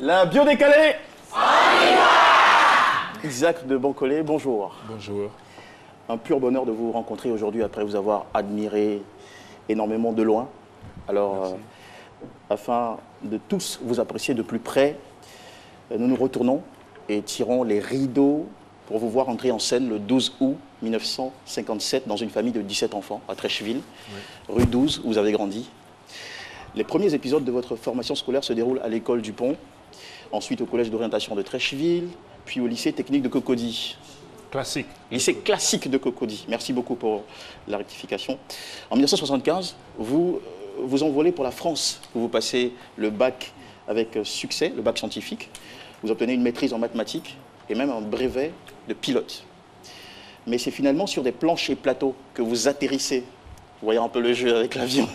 La bio décalée. Isaac de Bancolé, bonjour. Bonjour. Un pur bonheur de vous rencontrer aujourd'hui après vous avoir admiré énormément de loin. Alors, afin de tous vous apprécier de plus près, nous nous retournons et tirons les rideaux pour vous voir entrer en scène le 12 août 1957 dans une famille de 17 enfants à Trècheville, rue 12, où vous avez grandi. Les premiers épisodes de votre formation scolaire se déroulent à l'école du Pont, ensuite au collège d'orientation de Trècheville, puis au lycée technique de Cocody. Classique. Lycée classique de Cocody. Merci beaucoup pour la rectification. En 1975, vous vous envolez pour la France. Vous passez le bac avec succès, le bac scientifique. Vous obtenez une maîtrise en mathématiques et même un brevet de pilote. Mais c'est finalement sur des planches et plateaux que vous atterrissez. Vous voyez un peu le jeu avec l'avion,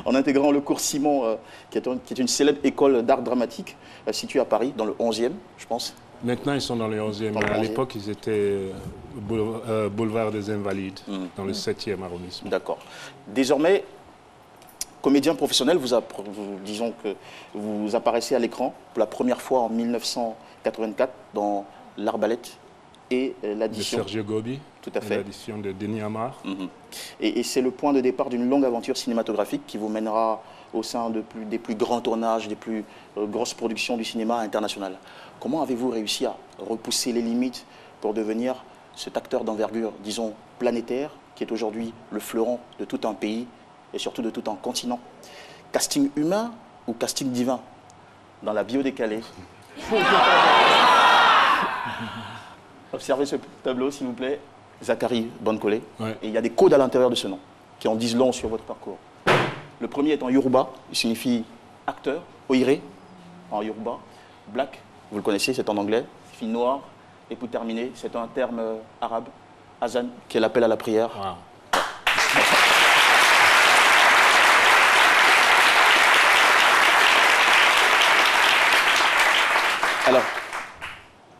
en intégrant le cours Simon, qui est une célèbre école d'art dramatique située à Paris, dans le 11e, je pense. Maintenant, ils sont dans le 11e, mais à l'époque, ils étaient boulevard des Invalides, dans le 7e arrondissement. D'accord. Désormais, comédien professionnel, disons que vous apparaissez à l'écran pour la première fois en 1984 dans L'Arbalète et l'addition. De Sergio Gobi. Tout à fait. L'addition de Denis Amar. Et c'est le point de départ d'une longue aventure cinématographique qui vous mènera au sein des plus grands tournages, des plus grosses productions du cinéma international. Comment avez-vous réussi à repousser les limites pour devenir cet acteur d'envergure, disons, planétaire, qui est aujourd'hui le fleuron de tout un pays et surtout de tout un continent? Casting humain ou casting divin dans la bio décalée? Observez ce tableau, s'il vous plaît. Zachary Bancolé. Ouais. Et il y a des codes à l'intérieur de ce nom qui en disent long sur votre parcours. Le premier est en Yoruba, il signifie acteur, Oire, en Yoruba. Black, vous le connaissez, c'est en anglais, signifie noir. Et pour terminer, c'est un terme arabe, Azan, qui est l'appel à la prière. Wow. Alors,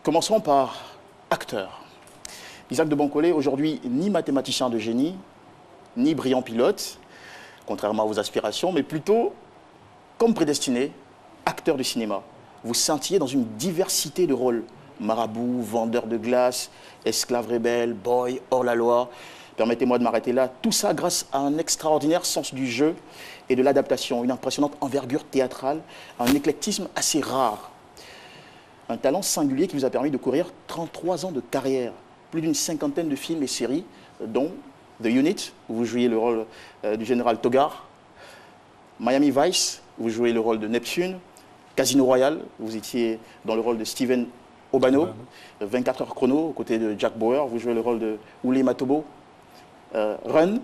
commençons par acteur. Isaac de Bancolé, aujourd'hui, ni mathématicien de génie, ni brillant pilote, contrairement à vos aspirations, mais plutôt, comme prédestiné, acteur de cinéma. Vous scintillez dans une diversité de rôles. Marabout, vendeur de glace, esclave rebelle, boy, hors-la-loi. Permettez-moi de m'arrêter là. Tout ça grâce à un extraordinaire sens du jeu et de l'adaptation, une impressionnante envergure théâtrale, un éclectisme assez rare. Un talent singulier qui vous a permis de courir 33 ans de carrière. Plus d'une cinquantaine de films et séries, dont The Unit, où vous jouiez le rôle du général Togar, Miami Vice, où vous jouez le rôle de Neptune, Casino Royale, où vous étiez dans le rôle de Steven Obano, 24 heures chrono, aux côtés de Jack Bauer, vous jouez le rôle de Oulé Matobo, Run,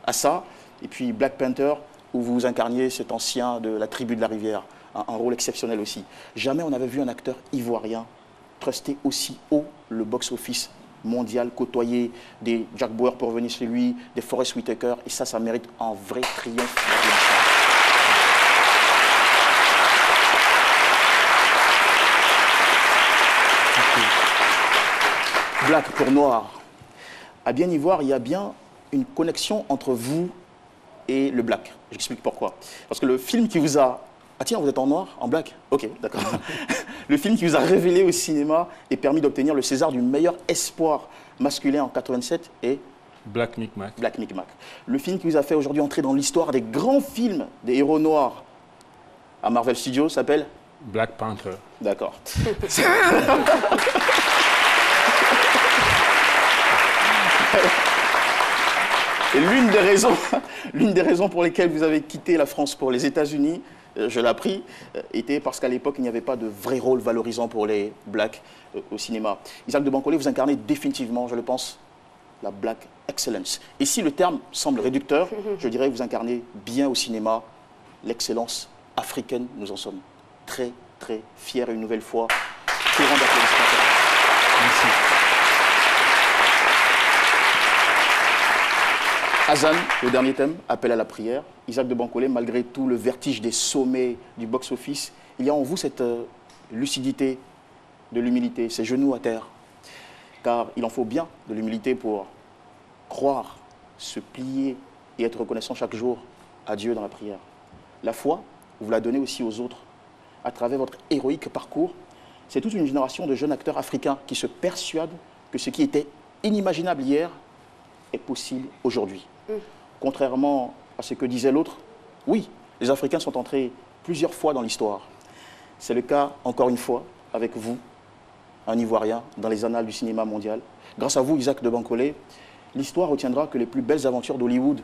Assa, et puis Black Panther, où vous incarniez cet ancien de la tribu de la rivière, un rôle exceptionnel aussi. Jamais on n'avait vu un acteur ivoirien truster aussi haut le box-office mondial, côtoyer des Jack Bauer pour venir chez lui, des Forest Whitaker, et ça mérite un vrai triomphe. Black pour noir. À bien y voir, il y a bien une connexion entre vous et le black. J'explique pourquoi. Parce que le film qui vous a... Ah tiens, vous êtes en noir, en black? Ok, d'accord. Le film qui vous a révélé au cinéma et permis d'obtenir le César du meilleur espoir masculin en 87 est Black Micmac. Black Micmac. Le film qui vous a fait aujourd'hui entrer dans l'histoire des grands films des héros noirs à Marvel Studios s'appelle Black Panther. D'accord. Et l'une des raisons pour lesquelles vous avez quitté la France pour les États-Unis, je l'ai appris, était parce qu'à l'époque, il n'y avait pas de vrai rôle valorisant pour les blacks au cinéma. Isaac de Bancolé, vous incarnez définitivement, je le pense, la black excellence. Et si le terme semble réducteur, je dirais que vous incarnez bien au cinéma l'excellence africaine. Nous en sommes très, très fiers et une nouvelle fois. Très grand applaudissement. Merci. Azan, le dernier thème, appel à la prière. Isaac de Bancolé, malgré tout le vertige des sommets du box-office, il y a en vous cette lucidité, de l'humilité, ses genoux à terre. Car il en faut bien de l'humilité pour croire, se plier et être reconnaissant chaque jour à Dieu dans la prière. La foi, vous la donnez aussi aux autres. à travers votre héroïque parcours. C'est toute une génération de jeunes acteurs africains qui se persuadent que ce qui était inimaginable hier est possible aujourd'hui. Contrairement à ce que disait l'autre, oui, les Africains sont entrés plusieurs fois dans l'histoire. C'est le cas, encore une fois, avec vous, un Ivoirien, dans les annales du cinéma mondial. Grâce à vous, Isaac de Bancolé, l'histoire retiendra que les plus belles aventures d'Hollywood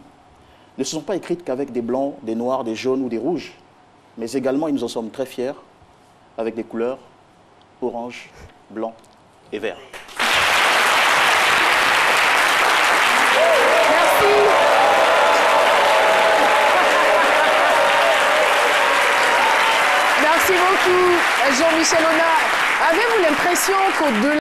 ne se sont pas écrites qu'avec des blancs, des noirs, des jaunes ou des rouges, mais également, et nous en sommes très fiers, avec des couleurs orange, blanc et vert. Merci beaucoup, Jean-Michel Honard. Avez-vous l'impression qu'au-delà